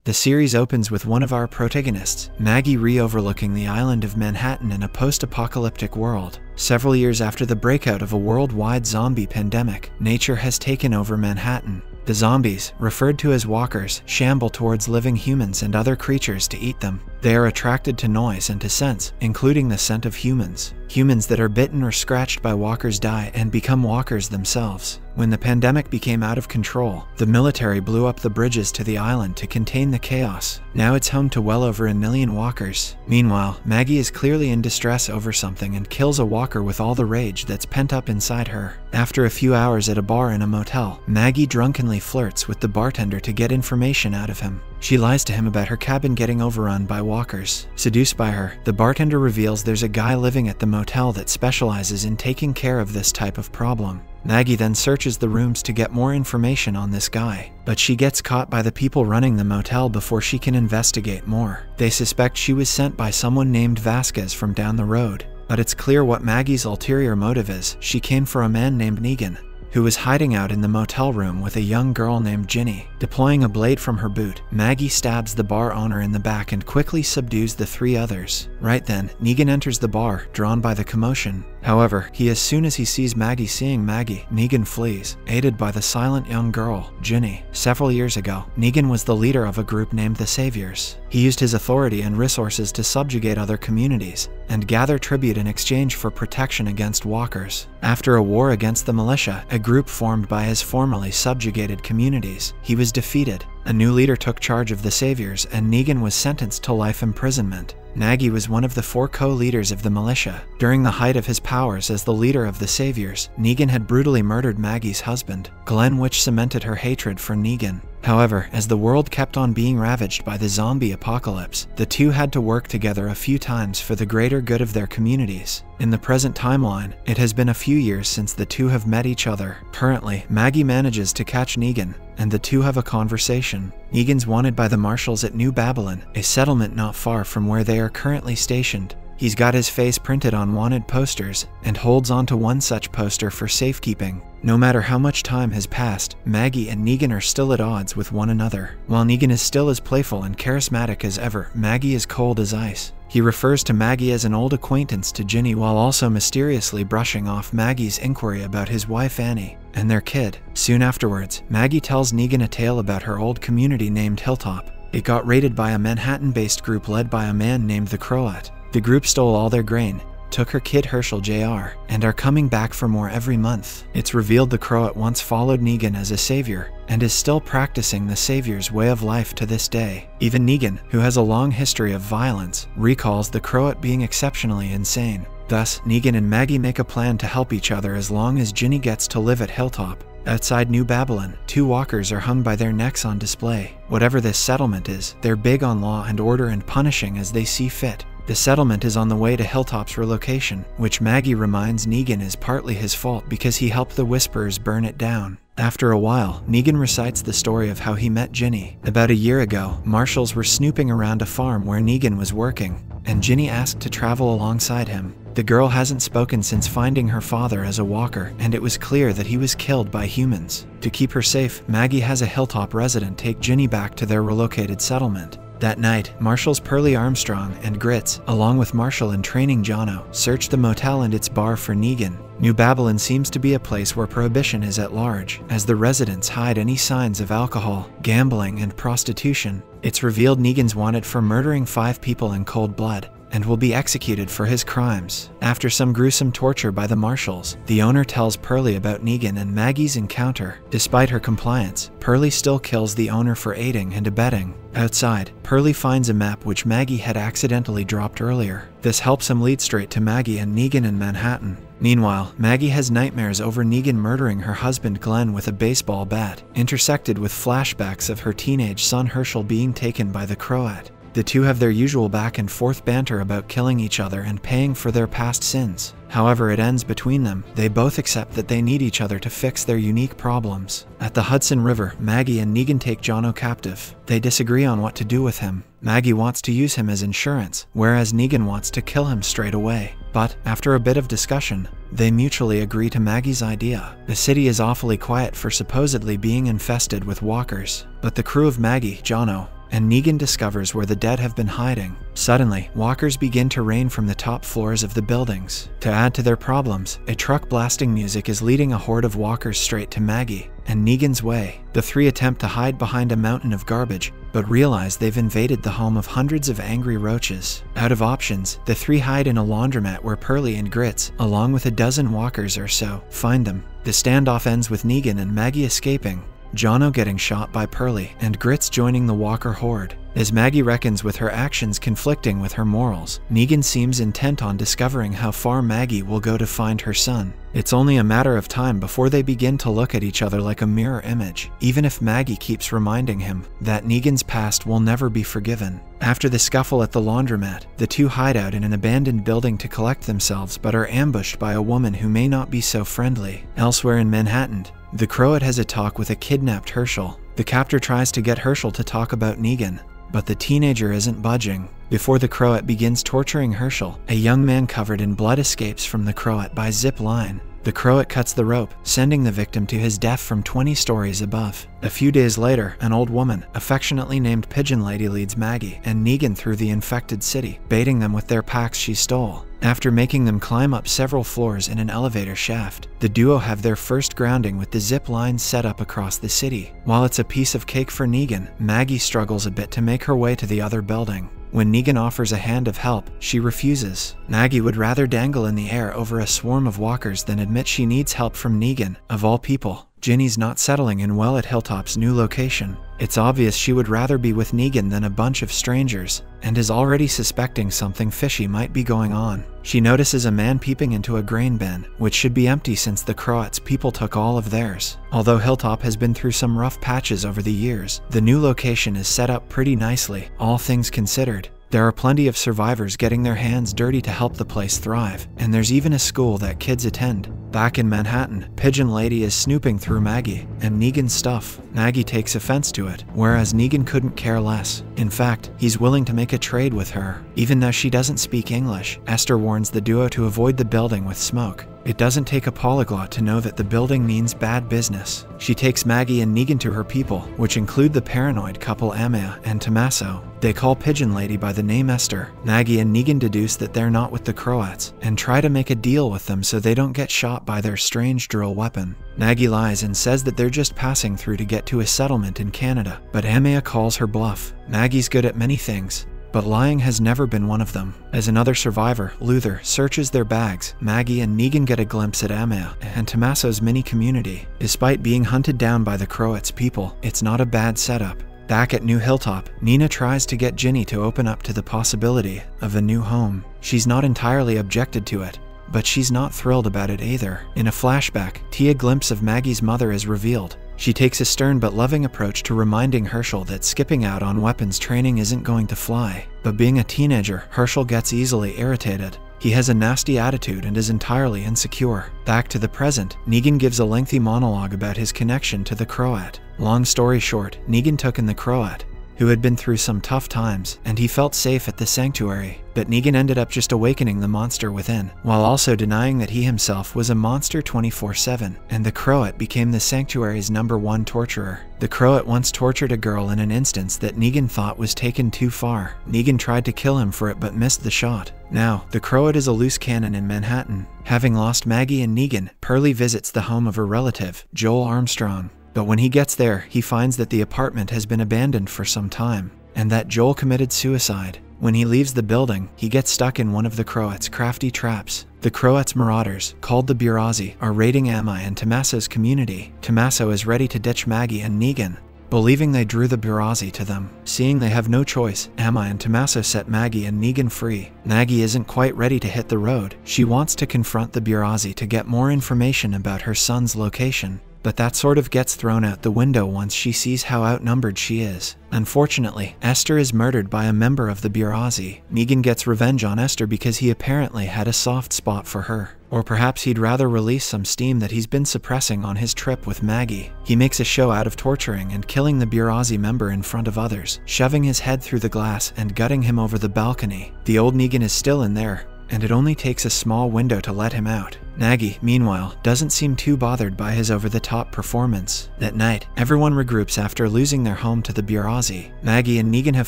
The series opens with one of our protagonists, Maggie overlooking the island of Manhattan in a post-apocalyptic world. Several years after the breakout of a worldwide zombie pandemic, nature has taken over Manhattan. The zombies, referred to as walkers, shamble towards living humans and other creatures to eat them. They are attracted to noise and to scents, including the scent of humans. Humans that are bitten or scratched by walkers die and become walkers themselves. When the pandemic became out of control, the military blew up the bridges to the island to contain the chaos. Now it's home to well over 1 million walkers. Meanwhile, Maggie is clearly in distress over something and kills a walker with all the rage that's pent up inside her. After a few hours at a bar in a motel, Maggie drunkenly flirts with the bartender to get information out of him. She lies to him about her cabin getting overrun by walkers. Seduced by her, the bartender reveals there's a guy living at the motel that specializes in taking care of this type of problem. Maggie then searches the rooms to get more information on this guy, but she gets caught by the people running the motel before she can investigate more. They suspect she was sent by someone named Vasquez from down the road, but it's clear what Maggie's ulterior motive is. She came for a man named Negan, who was hiding out in the motel room with a young girl named Ginny. Deploying a blade from her boot, Maggie stabs the bar owner in the back and quickly subdues the 3 others. Right then, Negan enters the bar, drawn by the commotion. However, as soon as he sees Maggie seeing Maggie, Negan flees, aided by the silent young girl, Ginny. Several years ago, Negan was the leader of a group named the Saviors. He used his authority and resources to subjugate other communities and gather tribute in exchange for protection against walkers. After a war against the militia, a group formed by his formerly subjugated communities, he was defeated. A new leader took charge of the Saviors, and Negan was sentenced to life imprisonment. Maggie was one of the 4 co-leaders of the militia. During the height of his powers as the leader of the Saviors, Negan had brutally murdered Maggie's husband, Glenn, which cemented her hatred for Negan. However, as the world kept on being ravaged by the zombie apocalypse, the two had to work together a few times for the greater good of their communities. In the present timeline, it has been a few years since the two have met each other. Currently, Maggie manages to catch Negan, and the two have a conversation. Negan's wanted by the marshals at New Babylon, a settlement not far from where they are currently stationed. He's got his face printed on wanted posters and holds onto one such poster for safekeeping. No matter how much time has passed, Maggie and Negan are still at odds with one another. While Negan is still as playful and charismatic as ever, Maggie is cold as ice. He refers to Maggie as an old acquaintance to Ginny while also mysteriously brushing off Maggie's inquiry about his wife Annie and their kid. Soon afterwards, Maggie tells Negan a tale about her old community named Hilltop. It got raided by a Manhattan-based group led by a man named the Croat. The group stole all their grain, took her kid Herschel Jr., and are coming back for more every month. It's revealed the Croat once followed Negan as a savior, and is still practicing the Savior's way of life to this day. Even Negan, who has a long history of violence, recalls the Croat being exceptionally insane. Thus, Negan and Maggie make a plan to help each other as long as Ginny gets to live at Hilltop. Outside New Babylon, 2 walkers are hung by their necks on display. Whatever this settlement is, they're big on law and order and punishing as they see fit. The settlement is on the way to Hilltop's relocation, which Maggie reminds Negan is partly his fault because he helped the Whisperers burn it down. After a while, Negan recites the story of how he met Ginny. About a year ago, marshals were snooping around a farm where Negan was working, and Ginny asked to travel alongside him. The girl hasn't spoken since finding her father as a walker, and it was clear that he was killed by humans. To keep her safe, Maggie has a Hilltop resident take Ginny back to their relocated settlement. That night, Marshals Pearlie Armstrong and Grits, along with Marshall in training Jono, search the motel and its bar for Negan. New Babylon seems to be a place where prohibition is at large, as the residents hide any signs of alcohol, gambling, and prostitution. It's revealed Negan's wanted for murdering 5 people in cold blood, and will be executed for his crimes. After some gruesome torture by the marshals, the owner tells Pearlie about Negan and Maggie's encounter. Despite her compliance, Pearlie still kills the owner for aiding and abetting. Outside, Pearlie finds a map which Maggie had accidentally dropped earlier. This helps him lead straight to Maggie and Negan in Manhattan. Meanwhile, Maggie has nightmares over Negan murdering her husband Glenn with a baseball bat, intersected with flashbacks of her teenage son Herschel being taken by the Croat. The two have their usual back and forth banter about killing each other and paying for their past sins. However, it ends between them. They both accept that they need each other to fix their unique problems. At the Hudson River, Maggie and Negan take Jono captive. They disagree on what to do with him. Maggie wants to use him as insurance, whereas Negan wants to kill him straight away. But, after a bit of discussion, they mutually agree to Maggie's idea. The city is awfully quiet for supposedly being infested with walkers, but the crew of Maggie, Jono, and Negan discovers where the dead have been hiding. Suddenly, walkers begin to rain from the top floors of the buildings. To add to their problems, a truck blasting music is leading a horde of walkers straight to Maggie and Negan's way. The three attempt to hide behind a mountain of garbage, but realize they've invaded the home of hundreds of angry roaches. Out of options, the three hide in a laundromat where Pearlie and Grits, along with a dozen walkers or so, find them. The standoff ends with Negan and Maggie escaping, Jono getting shot by Pearlie, and Grits joining the walker horde. As Maggie reckons with her actions conflicting with her morals, Negan seems intent on discovering how far Maggie will go to find her son. It's only a matter of time before they begin to look at each other like a mirror image, even if Maggie keeps reminding him that Negan's past will never be forgiven. After the scuffle at the laundromat, the two hide out in an abandoned building to collect themselves but are ambushed by a woman who may not be so friendly. Elsewhere in Manhattan, the Croat has a talk with a kidnapped Herschel. The captor tries to get Herschel to talk about Negan, but the teenager isn't budging. Before the Croat begins torturing Herschel, a young man covered in blood escapes from the Croat by zip line. The Croat cuts the rope, sending the victim to his death from 20 stories above. A few days later, an old woman, affectionately named Pigeon Lady, leads Maggie and Negan through the infected city, baiting them with their packs she stole. After making them climb up several floors in an elevator shaft, the duo have their first grounding with the zip line set up across the city. While it's a piece of cake for Negan, Maggie struggles a bit to make her way to the other building. When Negan offers a hand of help, she refuses. Maggie would rather dangle in the air over a swarm of walkers than admit she needs help from Negan. Of all people, Ginny's not settling in well at Hilltop's new location. It's obvious she would rather be with Negan than a bunch of strangers, and is already suspecting something fishy might be going on. She notices a man peeping into a grain bin, which should be empty since the Croats people took all of theirs. Although Hilltop has been through some rough patches over the years, the new location is set up pretty nicely, all things considered. There are plenty of survivors getting their hands dirty to help the place thrive, and there's even a school that kids attend. Back in Manhattan, Pigeon Lady is snooping through Maggie and Negan's stuff. Maggie takes offense to it, whereas Negan couldn't care less. In fact, he's willing to make a trade with her. Even though she doesn't speak English, Esther warns the duo to avoid the building with smoke. It doesn't take a polyglot to know that the building means bad business. She takes Maggie and Negan to her people, which include the paranoid couple Amaya and Tommaso. They call Pigeon Lady by the name Esther. Maggie and Negan deduce that they're not with the Croats, and try to make a deal with them so they don't get shot by their strange drill weapon. Maggie lies and says that they're just passing through to get to a settlement in Canada, but Amaya calls her bluff. Maggie's good at many things, but lying has never been one of them. As another survivor, Luther, searches their bags, Maggie and Negan get a glimpse at Amaya and Tommaso's mini community. Despite being hunted down by the Croats people, it's not a bad setup. Back at New Hilltop, Nina tries to get Ginny to open up to the possibility of a new home. She's not entirely objected to it, but she's not thrilled about it either. In a flashback, Tia glimpse of Maggie's mother is revealed. She takes a stern but loving approach to reminding Herschel that skipping out on weapons training isn't going to fly. But being a teenager, Herschel gets easily irritated. He has a nasty attitude and is entirely insecure. Back to the present, Negan gives a lengthy monologue about his connection to the Croat. Long story short, Negan took in the Croat, who had been through some tough times, and he felt safe at the sanctuary. But Negan ended up just awakening the monster within, while also denying that he himself was a monster 24/7, and the Croat became the sanctuary's #1 torturer. The Croat once tortured a girl in an instance that Negan thought was taken too far. Negan tried to kill him for it but missed the shot. Now, the Croat is a loose cannon in Manhattan. Having lost Maggie and Negan, Pearlie visits the home of her relative, Joel Armstrong. But when he gets there, he finds that the apartment has been abandoned for some time, and that Joel committed suicide. When he leaves the building, he gets stuck in one of the Croats' crafty traps. The Croats' marauders, called the Burazi, are raiding Amaya and Tommaso's community. Tommaso is ready to ditch Maggie and Negan, believing they drew the Burazi to them. Seeing they have no choice, Amaya and Tommaso set Maggie and Negan free. Maggie isn't quite ready to hit the road. She wants to confront the Burazi to get more information about her son's location. But that sort of gets thrown out the window once she sees how outnumbered she is. Unfortunately, Esther is murdered by a member of the Burazi. Negan gets revenge on Esther because he apparently had a soft spot for her. Or perhaps he'd rather release some steam that he's been suppressing on his trip with Maggie. He makes a show out of torturing and killing the Burazi member in front of others, shoving his head through the glass and gutting him over the balcony. The old Negan is still in there, and it only takes a small window to let him out. Maggie, meanwhile, doesn't seem too bothered by his over-the-top performance. At night, everyone regroups after losing their home to the Bureauzi. Maggie and Negan have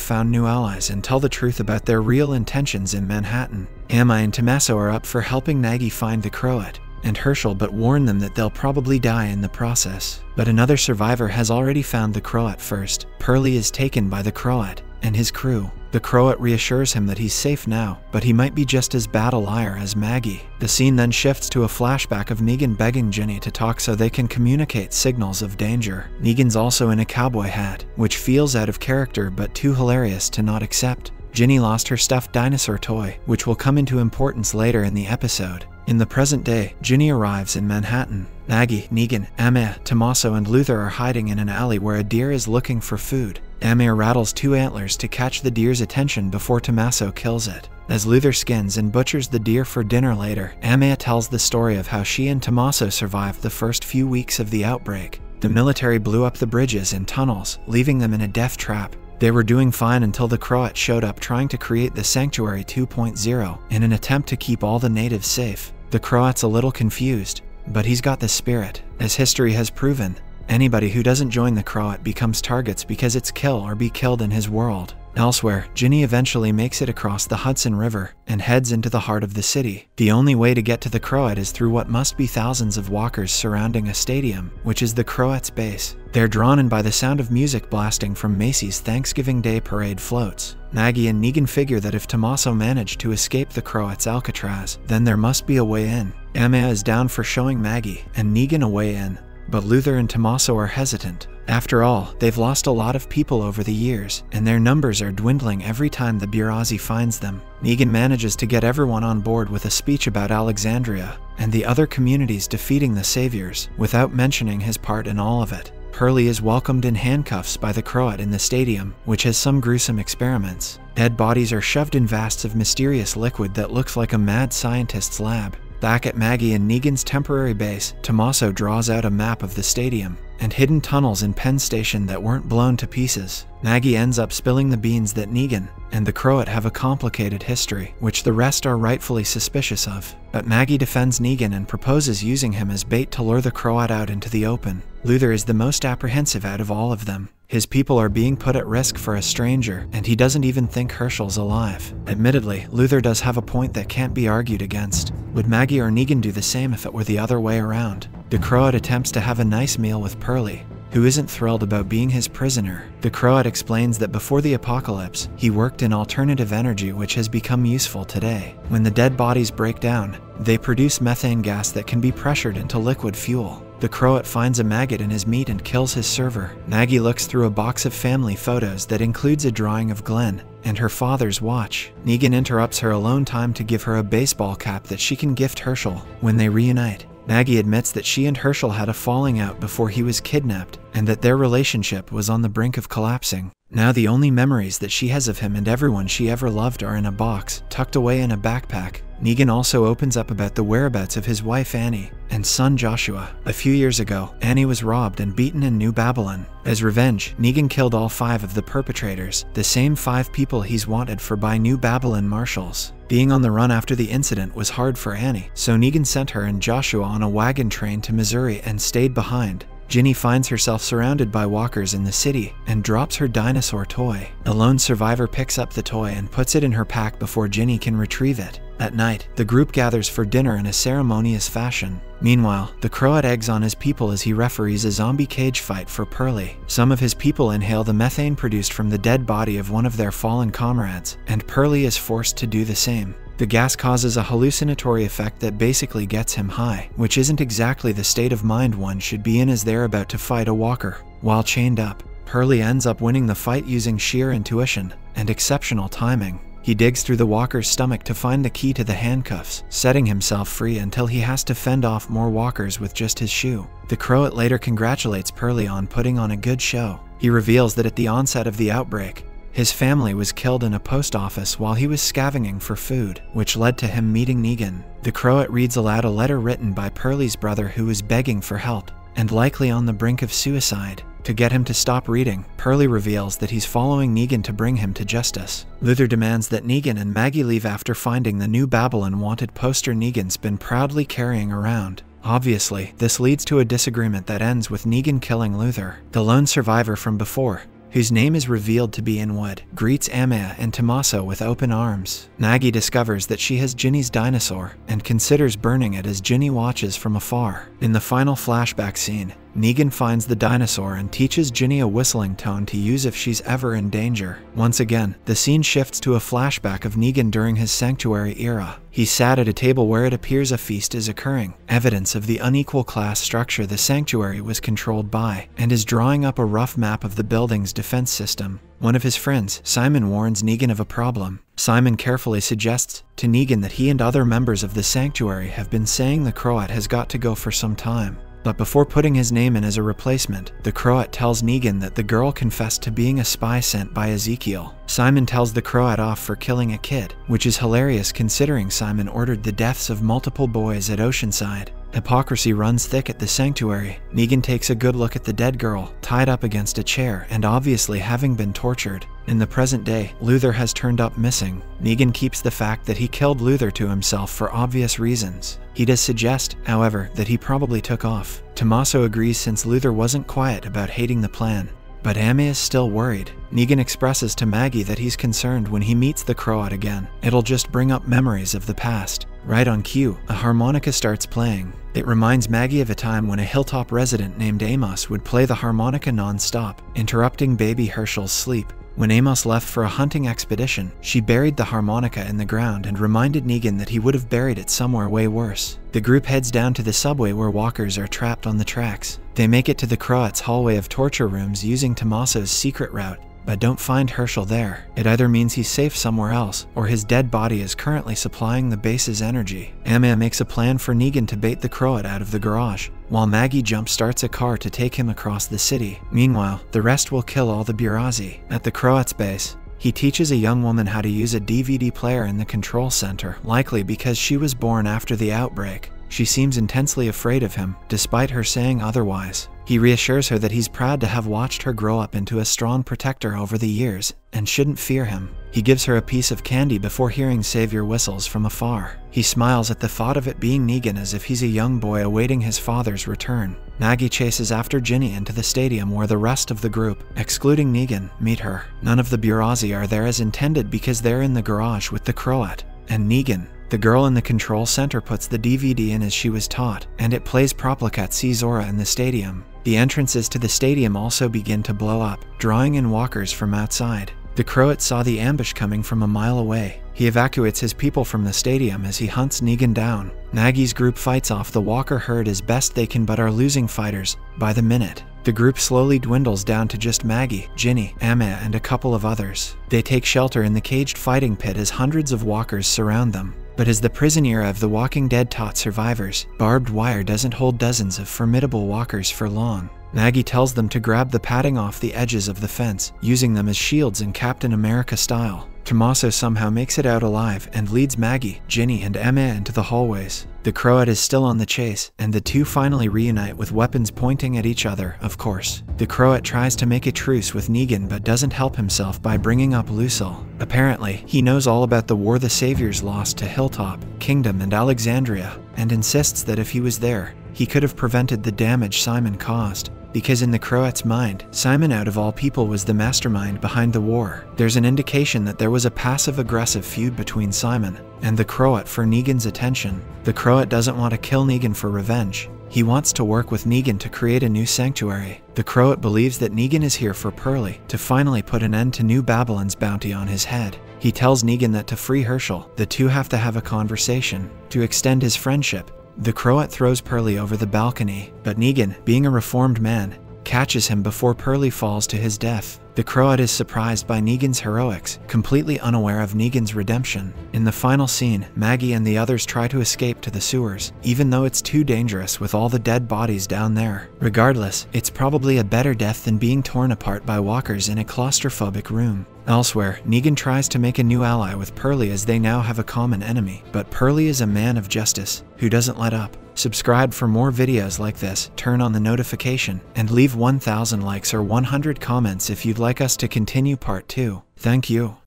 found new allies and tell the truth about their real intentions in Manhattan. Emma and Tommaso are up for helping Maggie find the Croat and Herschel, but warn them that they'll probably die in the process. But another survivor has already found the Croat first. Pearlie is taken by the Croat and his crew. The Croat reassures him that he's safe now, but he might be just as bad a liar as Maggie. The scene then shifts to a flashback of Negan begging Ginny to talk so they can communicate signals of danger. Negan's also in a cowboy hat, which feels out of character but too hilarious to not accept. Ginny lost her stuffed dinosaur toy, which will come into importance later in the episode. In the present day, Ginny arrives in Manhattan. Maggie, Negan, Emma, Tommaso, and Luther are hiding in an alley where a deer is looking for food. Emma rattles 2 antlers to catch the deer's attention before Tommaso kills it. As Luther skins and butchers the deer for dinner later, Emma tells the story of how she and Tommaso survived the first few weeks of the outbreak. The military blew up the bridges and tunnels, leaving them in a death trap. They were doing fine until the Croat showed up trying to create the Sanctuary 2.0 in an attempt to keep all the natives safe. The Croat's a little confused, but he's got the spirit. As history has proven, anybody who doesn't join the Croat becomes targets because it's kill or be killed in his world. Elsewhere, Ginny eventually makes it across the Hudson River and heads into the heart of the city. The only way to get to the Croat is through what must be thousands of walkers surrounding a stadium, which is the Croat's base. They're drawn in by the sound of music blasting from Macy's Thanksgiving Day parade floats. Maggie and Negan figure that if Tommaso managed to escape the Croat's Alcatraz, then there must be a way in. Emma is down for showing Maggie and Negan a way in, but Luther and Tommaso are hesitant. After all, they've lost a lot of people over the years, and their numbers are dwindling every time the Bureauzi finds them. Negan manages to get everyone on board with a speech about Alexandria and the other communities defeating the Saviors, without mentioning his part in all of it. Pearlie is welcomed in handcuffs by the Croat in the stadium, which has some gruesome experiments. Dead bodies are shoved in vats of mysterious liquid that looks like a mad scientist's lab. Back at Maggie and Negan's temporary base, Tommaso draws out a map of the stadium and hidden tunnels in Penn Station that weren't blown to pieces. Maggie ends up spilling the beans that Negan and the Croat have a complicated history, which the rest are rightfully suspicious of. But Maggie defends Negan and proposes using him as bait to lure the Croat out into the open. Luther is the most apprehensive out of all of them. His people are being put at risk for a stranger, and he doesn't even think Herschel's alive. Admittedly, Luther does have a point that can't be argued against. Would Maggie or Negan do the same if it were the other way around? The Croat attempts to have a nice meal with Pearlie, who isn't thrilled about being his prisoner. The Croat explains that before the apocalypse, he worked in alternative energy which has become useful today. When the dead bodies break down, they produce methane gas that can be pressured into liquid fuel. The Croat finds a maggot in his meat and kills his server. Maggie looks through a box of family photos that includes a drawing of Glenn and her father's watch. Negan interrupts her alone time to give her a baseball cap that she can gift Herschel when they reunite. Maggie admits that she and Herschel had a falling out before he was kidnapped, and that their relationship was on the brink of collapsing. Now the only memories that she has of him and everyone she ever loved are in a box, tucked away in a backpack. Negan also opens up about the whereabouts of his wife Annie and son Joshua. A few years ago, Annie was robbed and beaten in New Babylon. As revenge, Negan killed all 5 of the perpetrators, the same 5 people he's wanted for by New Babylon marshals. Being on the run after the incident was hard for Annie, so Negan sent her and Joshua on a wagon train to Missouri and stayed behind. Ginny finds herself surrounded by walkers in the city and drops her dinosaur toy. A lone survivor picks up the toy and puts it in her pack before Ginny can retrieve it. At night, the group gathers for dinner in a ceremonious fashion. Meanwhile, the Croat eggs on his people as he referees a zombie cage fight for Pearlie. Some of his people inhale the methane produced from the dead body of one of their fallen comrades, and Pearlie is forced to do the same. The gas causes a hallucinatory effect that basically gets him high, which isn't exactly the state of mind one should be in as they're about to fight a walker. While chained up, Pearlie ends up winning the fight using sheer intuition and exceptional timing. He digs through the walker's stomach to find the key to the handcuffs, setting himself free until he has to fend off more walkers with just his shoe. The Croat later congratulates Pearlie on putting on a good show. He reveals that at the onset of the outbreak, his family was killed in a post office while he was scavenging for food, which led to him meeting Negan. The Croat reads aloud a letter written by Pearlie's brother who was begging for help, and likely on the brink of suicide. To get him to stop reading, Pearlie reveals that he's following Negan to bring him to justice. Luther demands that Negan and Maggie leave after finding the new Babylon wanted poster Negan's been proudly carrying around. Obviously, this leads to a disagreement that ends with Negan killing Luther. The lone survivor from before, whose name is revealed to be Inwood, greets Amaya and Tommaso with open arms. Maggie discovers that she has Ginny's dinosaur and considers burning it as Ginny watches from afar. In the final flashback scene, Negan finds the dinosaur and teaches Ginny a whistling tone to use if she's ever in danger. Once again, the scene shifts to a flashback of Negan during his sanctuary era. He's sat at a table where it appears a feast is occurring, evidence of the unequal class structure the sanctuary was controlled by, and is drawing up a rough map of the building's defense system. One of his friends, Simon, warns Negan of a problem. Simon carefully suggests to Negan that he and other members of the sanctuary have been saying the Croat has got to go for some time. But before putting his name in as a replacement, the Croat tells Negan that the girl confessed to being a spy sent by Ezekiel. Simon tells the Croat off for killing a kid, which is hilarious considering Simon ordered the deaths of multiple boys at Oceanside. Hypocrisy runs thick at the sanctuary. Negan takes a good look at the dead girl, tied up against a chair and obviously having been tortured. In the present day, Luther has turned up missing. Negan keeps the fact that he killed Luther to himself for obvious reasons. He does suggest, however, that he probably took off. Tommaso agrees since Luther wasn't quiet about hating the plan. But Amaya is still worried. Negan expresses to Maggie that he's concerned when he meets the Croat again. It'll just bring up memories of the past. Right on cue, a harmonica starts playing. It reminds Maggie of a time when a Hilltop resident named Amos would play the harmonica non-stop, interrupting baby Herschel's sleep. When Amos left for a hunting expedition, she buried the harmonica in the ground and reminded Negan that he would have buried it somewhere way worse. The group heads down to the subway where walkers are trapped on the tracks. They make it to the Croat's hallway of torture rooms using Tommaso's secret route, but don't find Herschel there. It either means he's safe somewhere else, or his dead body is currently supplying the base's energy. Amaya makes a plan for Negan to bait the Croat out of the garage, while Maggie jump-starts a car to take him across the city. Meanwhile, the rest will kill all the Burazzi. At the Croat's base, he teaches a young woman how to use a DVD player in the control center, likely because she was born after the outbreak. She seems intensely afraid of him, despite her saying otherwise. He reassures her that he's proud to have watched her grow up into a strong protector over the years, and shouldn't fear him. He gives her a piece of candy before hearing savior whistles from afar. He smiles at the thought of it being Negan as if he's a young boy awaiting his father's return. Maggie chases after Ginny into the stadium where the rest of the group, excluding Negan, meet her. None of the Burazzi are there as intended because they're in the garage with the Croat and Negan. The girl in the control center puts the DVD in as she was taught, and it plays Proplicat See Zora in the stadium. The entrances to the stadium also begin to blow up, drawing in walkers from outside. The Croat saw the ambush coming from a mile away. He evacuates his people from the stadium as he hunts Negan down. Maggie's group fights off the walker herd as best they can but are losing fighters by the minute. The group slowly dwindles down to just Maggie, Ginny, Amaya, and a couple of others. They take shelter in the caged fighting pit as hundreds of walkers surround them. But as the prison era of The Walking Dead taught survivors, barbed wire doesn't hold dozens of formidable walkers for long. Maggie tells them to grab the padding off the edges of the fence, using them as shields in Captain America style. Tommaso somehow makes it out alive and leads Maggie, Ginny, and Amaya into the hallways. The Croat is still on the chase, and the two finally reunite with weapons pointing at each other, of course. The Croat tries to make a truce with Negan but doesn't help himself by bringing up Lucille. Apparently, he knows all about the war the Saviors lost to Hilltop, Kingdom, and Alexandria, and insists that if he was there, he could have prevented the damage Simon caused. Because in the Croat's mind, Simon out of all people was the mastermind behind the war. There's an indication that there was a passive-aggressive feud between Simon and the Croat for Negan's attention. The Croat doesn't want to kill Negan for revenge. He wants to work with Negan to create a new sanctuary. The Croat believes that Negan is here for Pearlie, to finally put an end to New Babylon's bounty on his head. He tells Negan that to free Herschel, the two have to have a conversation, to extend his friendship. The Croat throws Pearlie over the balcony, but Negan, being a reformed man, catches him before Pearlie falls to his death. The Croat is surprised by Negan's heroics, completely unaware of Negan's redemption. In the final scene, Maggie and the others try to escape to the sewers, even though it's too dangerous with all the dead bodies down there. Regardless, it's probably a better death than being torn apart by walkers in a claustrophobic room. Elsewhere, Negan tries to make a new ally with Pearlie as they now have a common enemy, but Pearlie is a man of justice who doesn't let up. Subscribe for more videos like this, turn on the notification, and leave 1,000 likes or 100 comments if you'd like us to continue part 2. Thank you.